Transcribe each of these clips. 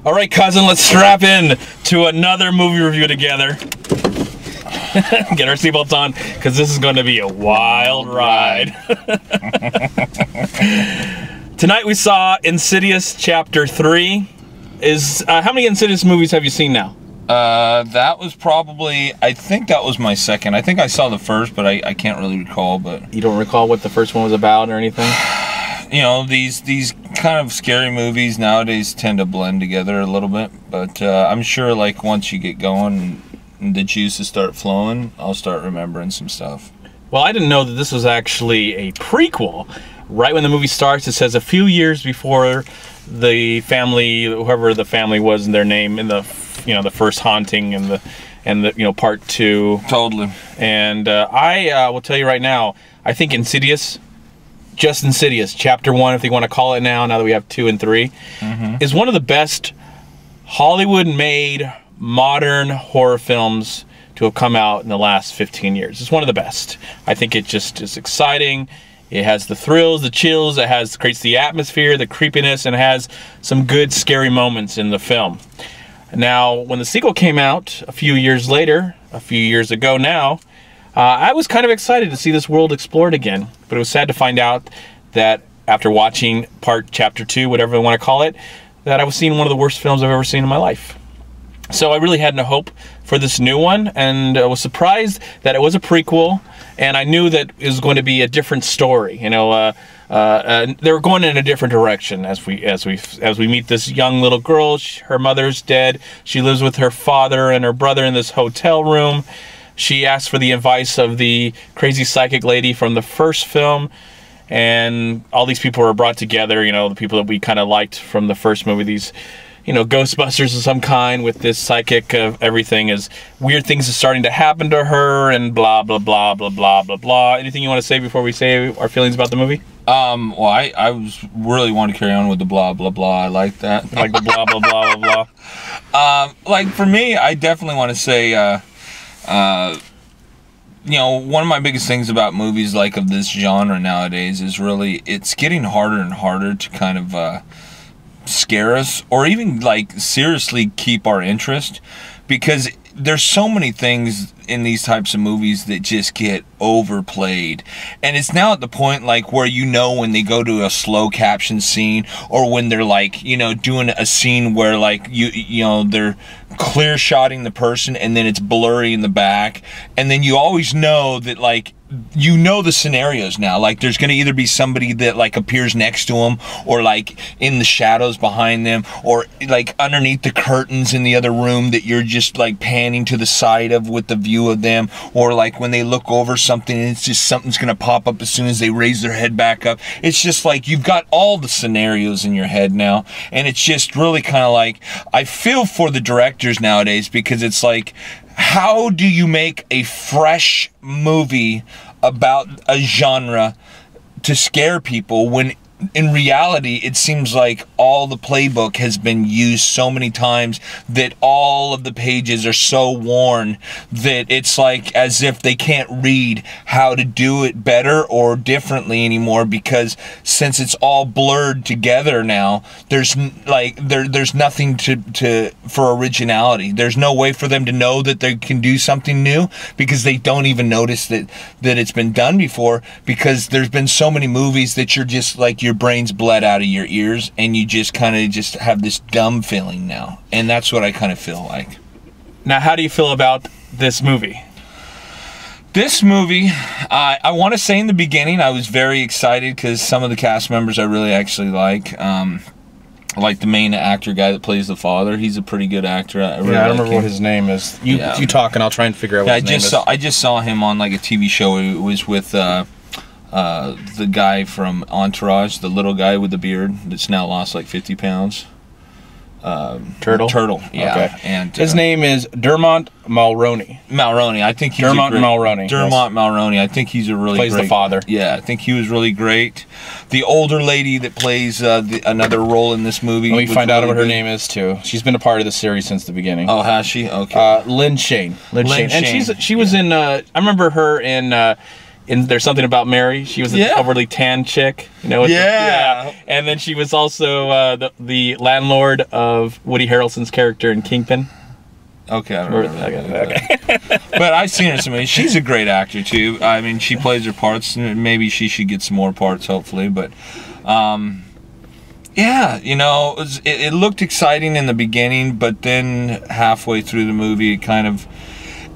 All right, cousin, let's strap in to another movie review together. Get our seatbelts on, because this is going to be a wild ride. Tonight we saw Insidious Chapter 3. How many Insidious movies have you seen now? That was probably, I think that was my second. I think I saw the first, but I can't really recall. But you don't recall what the first one was about or anything? You know, these kind of scary movies nowadays tend to blend together a little bit. But I'm sure, like, once you get going and the juices start flowing, I'll start remembering some stuff. Well, I didn't know that this was actually a prequel. Right when the movie starts, it says a few years before the family, whoever the family was in their name, in the the first haunting and the part 2. Totally. And I will tell you right now, I think Insidious, just Insidious, Chapter 1, if they want to call it now that we have 2 and 3, is one of the best Hollywood-made modern horror films to have come out in the last 15 years. It's one of the best. I think it just is exciting. It has the thrills, the chills, creates the atmosphere, the creepiness, and has some good scary moments in the film. Now, when the sequel came out a few years later, a few years ago now, I was kind of excited to see this world explored again. But it was sad to find out that after watching Chapter 2, whatever you want to call it, that I was seeing one of the worst films I've ever seen in my life. So I really had no hope for this new one, and I was surprised that it was a prequel, and I knew that it was going to be a different story. They were going in a different direction as we meet this young little girl. Her mother's dead. She lives with her father and her brother in this hotel room. She asks for the advice of the crazy psychic lady from the first film, and all these people are brought together. The people that we kind of liked from the first movie. These, Ghostbusters of some kind with this psychic of everything, as weird things are starting to happen to her and blah, blah, blah, blah, blah, blah, blah. Anything you want to say before we say our feelings about the movie? Well, I was really want to carry on with the blah, blah, blah. I like that. Like the blah, blah, blah, blah, blah. Like, for me, I definitely want to say, one of my biggest things about movies like of this genre nowadays is really, it's getting harder and harder to kind of, scare us, or even like seriously keep our interest, because there's so many things in these types of movies that just get overplayed. And it's now at the point like where when they go to a slow caption scene, or when they're like doing a scene where like they're clear shotting the person and then it's blurry in the back, and then you always know that like the scenarios now. Like, there's going to either be somebody that like appears next to them, or like in the shadows behind them, or like underneath the curtains in the other room that you're just like panning to the side of with the view of them, or like when they look over something and it's just something's going to pop up as soon as they raise their head back up. It's just like you've got all the scenarios in your head now, and it's just really kind of like, I feel for the directors nowadays, because it's like, how do you make a fresh movie about a genre to scare people when in reality it seems like all the playbook has been used so many times that all of the pages are so worn that it's like as if they can't read how to do it better or differently anymore, because since it's all blurred together now, there's like there's nothing for originality. There's no way for them to know that they can do something new, because they don't even notice that it's been done before, because there's been so many movies that you're just like, your brain's bled out of your ears, and you just kind of just have this dumb feeling now. And that's what I kind of feel like. Now, how do you feel about this movie? This movie, I want to say in the beginning I was very excited, because some of the cast members I really actually like. Like the main actor guy that plays the father. He's a pretty good actor. I don't remember what his name is. You talk and I'll try and figure out what his name is. I just saw him on like a TV show. It was with the guy from Entourage, the little guy with the beard that's now lost like 50 pounds. Turtle, yeah. Okay. And his name is Dermot Mulroney. I think he's Mulroney. I think he's a really plays great, the father. Yeah, I think he was really great. The older lady that plays another role in this movie. Let me find out what her name is too. She's been a part of the series since the beginning. Oh, has she? Okay. Lynn Shane. And she was in. I remember her in in There's Something About Mary. She was an overly tan chick, you know. Yeah. And then she was also the landlord of Woody Harrelson's character in Kingpin. Okay, I don't remember. Okay. But I've seen her so many. She's a great actor too. I mean, she plays her parts. Maybe she should get some more parts, hopefully. But, yeah, you know, it looked exciting in the beginning, but then halfway through the movie, it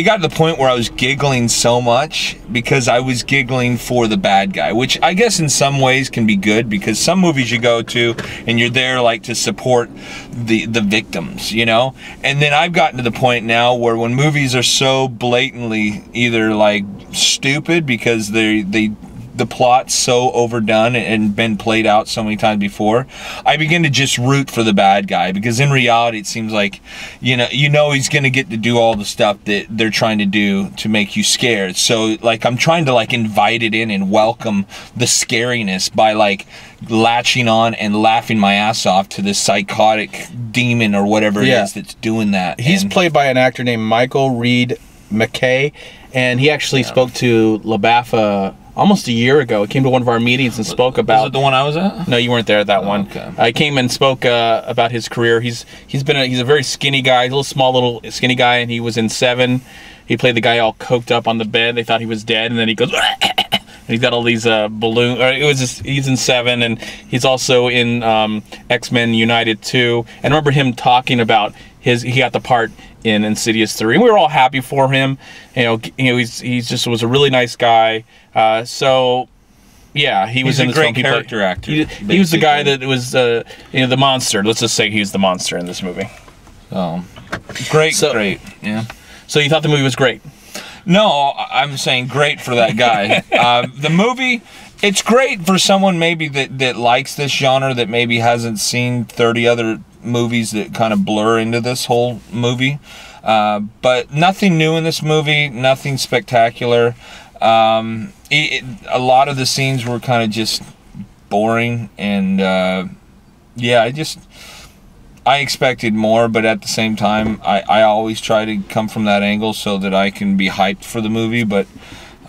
got to the point where I was giggling so much because I was giggling for the bad guy, which I guess in some ways can be good because some movies you go to and you're there like to support the victims, you know? And then I've gotten to the point now where when movies are so blatantly either like stupid because the plot's so overdone and been played out so many times before, I begin to just root for the bad guy because in reality it seems like, you know he's gonna get to do all the stuff that they're trying to do to make you scared. So like I'm trying to like invite it in and welcome the scariness by like latching on and laughing my ass off to this psychotic demon or whatever it is that's doing that. He's played by an actor named Michael Reed McKay, and he actually spoke to LBAFA almost a year ago. He came to one of our meetings and spoke about... Was it the one I was at? No, you weren't there at that one. Okay. I came and spoke about his career. He's a very skinny guy, a little skinny guy, and he was in Seven. He played the guy all coked up on the bed. They thought he was dead, and then he goes... and he's got all these balloons. He's in Seven, and he's also in X-Men United 2. And I remember him talking about he got the part in Insidious 3. And we were all happy for him. You know, he just was a really nice guy. So yeah, he was in this film. He's a great character actor. He was the guy that was the monster. Let's just say he was the monster in this movie. Oh, great. Yeah. So you thought the movie was great? No, I'm saying great for that guy. The movie, it's great for someone maybe that likes this genre, that maybe hasn't seen 30 other movies that kind of blur into this whole movie. But nothing new in this movie, nothing spectacular. A lot of the scenes were kind of just boring, and yeah, I expected more, but at the same time, I always try to come from that angle so that I can be hyped for the movie, but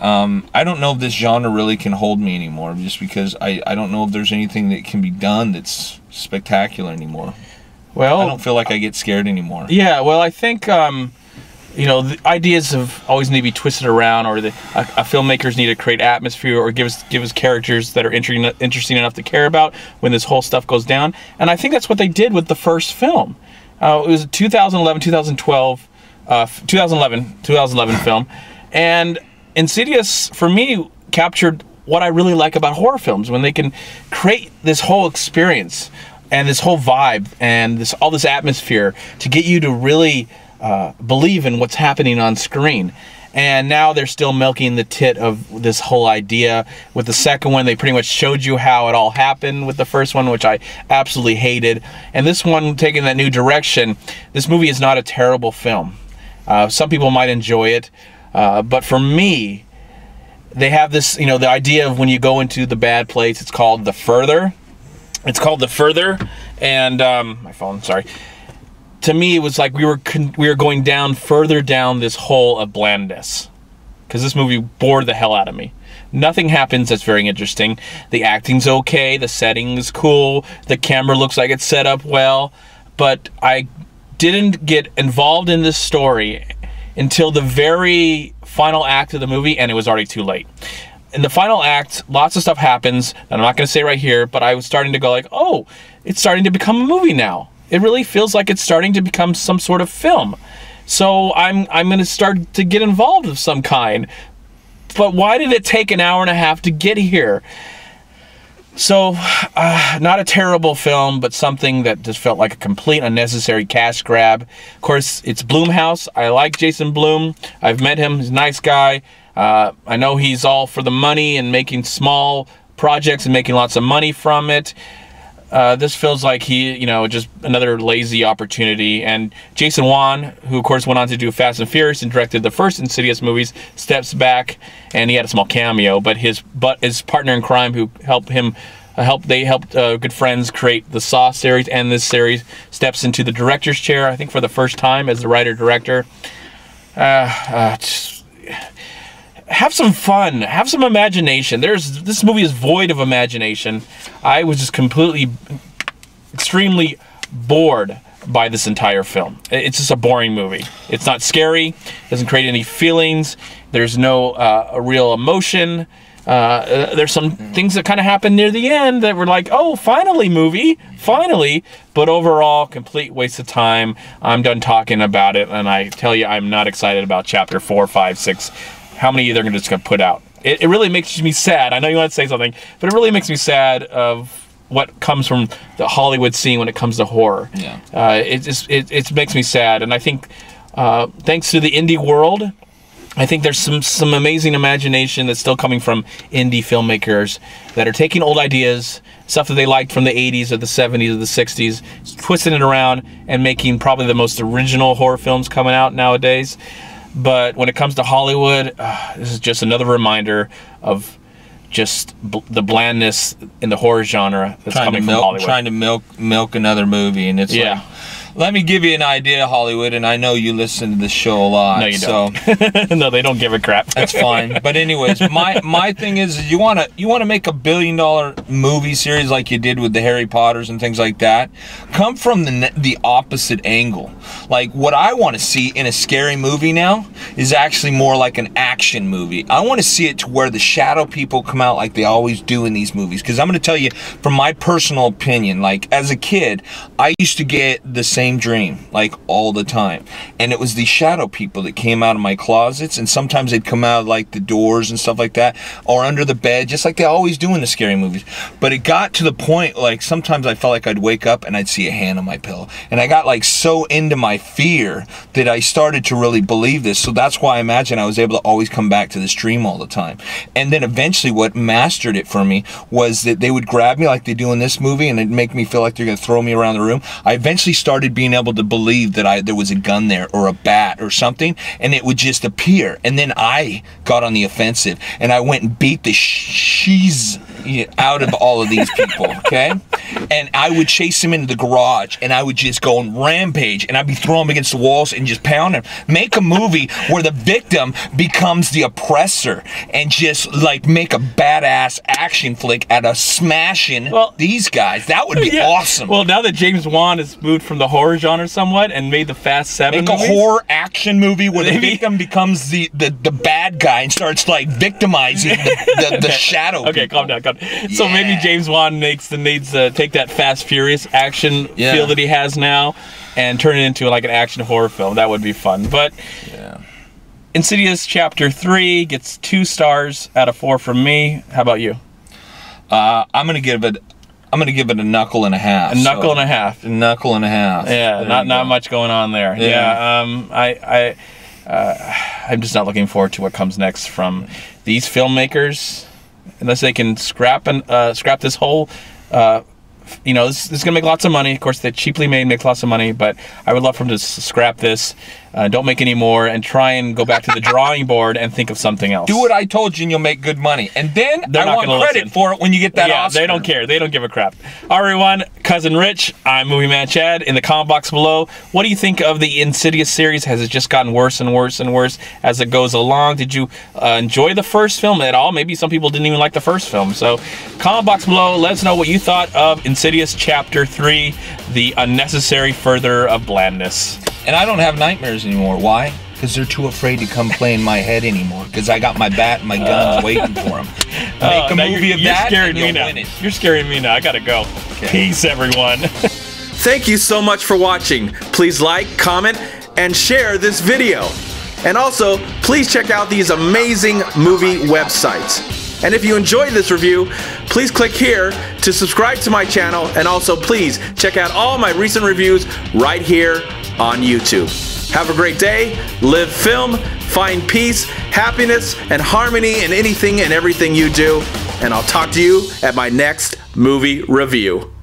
I don't know if this genre really can hold me anymore, just because I don't know if there's anything that can be done that's spectacular anymore. Well, I don't feel like I get scared anymore. Yeah, well, I think the ideas have always need to be twisted around, or filmmakers need to create atmosphere or give us characters that are interesting enough to care about when this whole stuff goes down. And I think that's what they did with the first film. It was a 2011 film, and Insidious, for me, captured what I really like about horror films, when they can create this whole experience and this whole vibe and all this atmosphere to get you to really believe in what's happening on screen. And now they're still milking the tit of this whole idea. With the second one, they pretty much showed you how it all happened with the first one, which I absolutely hated. And this one, taking that new direction, this movie is not a terrible film. Some people might enjoy it, but for me, they have this, the idea of when you go into the bad place, it's called the Further. It's called the Further, and my phone, sorry. To me, it was like we were going further down this hole of blandness, because this movie bored the hell out of me. Nothing happens that's very interesting. The acting's okay, the setting is cool, the camera looks like it's set up well, but I didn't get involved in this story until the very final act of the movie, and it was already too late. In the final act, lots of stuff happens that I'm not going to say right here, but I was starting to go like, oh, it's starting to become a movie now. It really feels like it's starting to become some sort of film. So I'm going to start to get involved of some kind. But why did it take an hour and a half to get here? So, not a terrible film, but something that just felt like a complete unnecessary cash grab. Of course, it's Blumhouse. I like Jason Blum. I've met him. He's a nice guy. I know he's all for the money and making small projects and making lots of money from it. This feels like just another lazy opportunity. And Jason Wan, who of course went on to do Fast and Furious and directed the first Insidious movies, steps back, and he had a small cameo. But his partner in crime, who helped good friends create the Saw series and this series, steps into the director's chair, I think for the first time as the writer-director. have some fun, have some imagination. This movie is void of imagination. I was just completely, extremely bored by this entire film. It's just a boring movie. It's not scary, doesn't create any feelings, there's no real emotion. There's some things that kind of happen near the end that were like, oh, finally, movie, finally. But overall, complete waste of time. I'm done talking about it, and I tell you, I'm not excited about chapter 4, 5, 6. How many they're just going to put out. It really makes me sad. I know you want to say something, but it really makes me sad of what comes from the Hollywood scene when it comes to horror. Yeah. It makes me sad, and I think thanks to the indie world, I think there's some amazing imagination that's still coming from indie filmmakers that are taking old ideas, stuff that they liked from the 80s or the 70s or the 60s, twisting it around and making probably the most original horror films coming out nowadays. But when it comes to Hollywood, this is just another reminder of just the blandness in the horror genre that's coming from Hollywood. Trying to milk another movie, and it's like, let me give you an idea, Hollywood, and I know you listen to this show a lot. No, you don't. So. No, they don't give a crap. That's fine. But anyways, my thing is you wanna make $1 billion movie series like you did with the Harry Potters and things like that. Come from the opposite angle. Like, what I want to see in a scary movie now is actually more like an action movie. I want to see it to where the shadow people come out like they always do in these movies. Because I'm going to tell you, from my personal opinion, like, as a kid, I used to get the same dream, like, all the time, and it was these shadow people that came out of my closets, and sometimes they'd come out of, like, the doors and stuff like that, or under the bed, just like they always do in the scary movies. But it got to the point, like, sometimes I felt like I'd wake up and I'd see a hand on my pillow, and I got, like, so into my fear that I started to really believe this. So that's why I imagine I was able to always come back to this dream all the time. And then eventually what mastered it for me was that they would grab me like they do in this movie, and it'd make me feel like they're going to throw me around the room. I eventually started being able to believe that there was a gun there or a bat or something, and it would just appear. And then I got on the offensive, and I went and beat the sheez out of all of these people, okay? And I would chase them into the garage, and I would just go and rampage, and I'd be throwing them against the walls and just pound them. Make a movie where the victim becomes the oppressor, and just, like, make a badass action flick out of smashing these guys. That would be awesome. Well, now that James Wan has moved from the horror genre somewhat and made the Fast 7 movies, a horror action movie where the victim becomes the bad guy and starts, like, victimizing the shadow. Okay, calm down. So maybe James Wan needs to take that Fast Furious action feel that he has now and turn it into like an action horror film. That would be fun. But Insidious Chapter 3 gets 2 stars out of 4 from me. How about you? I'm gonna give it a knuckle and a half. A knuckle and a half. A knuckle and a half. Yeah, not much going on there. Yeah, I'm just not looking forward to what comes next from these filmmakers, unless they can scrap this whole. This is gonna make lots of money. Of course, they cheaply made makes lots of money, but I would love for them to scrap this, don't make any more, and try and go back to the drawing board and think of something else. Do what I told you, and you'll make good money. And then I want credit for it when you get that Oscar. They don't care. They don't give a crap. All right, everyone. Cousin Rich, I'm MovieManCHAD. In the comment box below, what do you think of the Insidious series? Has it just gotten worse and worse and worse as it goes along? Did you enjoy the first film at all? Maybe some people didn't even like the first film. So, comment box below. Let us know what you thought of Insidious Chapter 3, the unnecessary further of blandness. And I don't have nightmares anymore. Why? Because they're too afraid to come play in my head anymore. Because I got my bat and my guns waiting for them. Make a movie of that and you'll win it. You're scaring me now. I gotta go. Okay. Peace, everyone. Thank you so much for watching. Please like, comment, and share this video. And also, please check out these amazing movie websites. And if you enjoyed this review, please click here to subscribe to my channel, and also please check out all my recent reviews right here on YouTube. Have a great day, live film, find peace, happiness, and harmony in anything and everything you do, and I'll talk to you at my next movie review.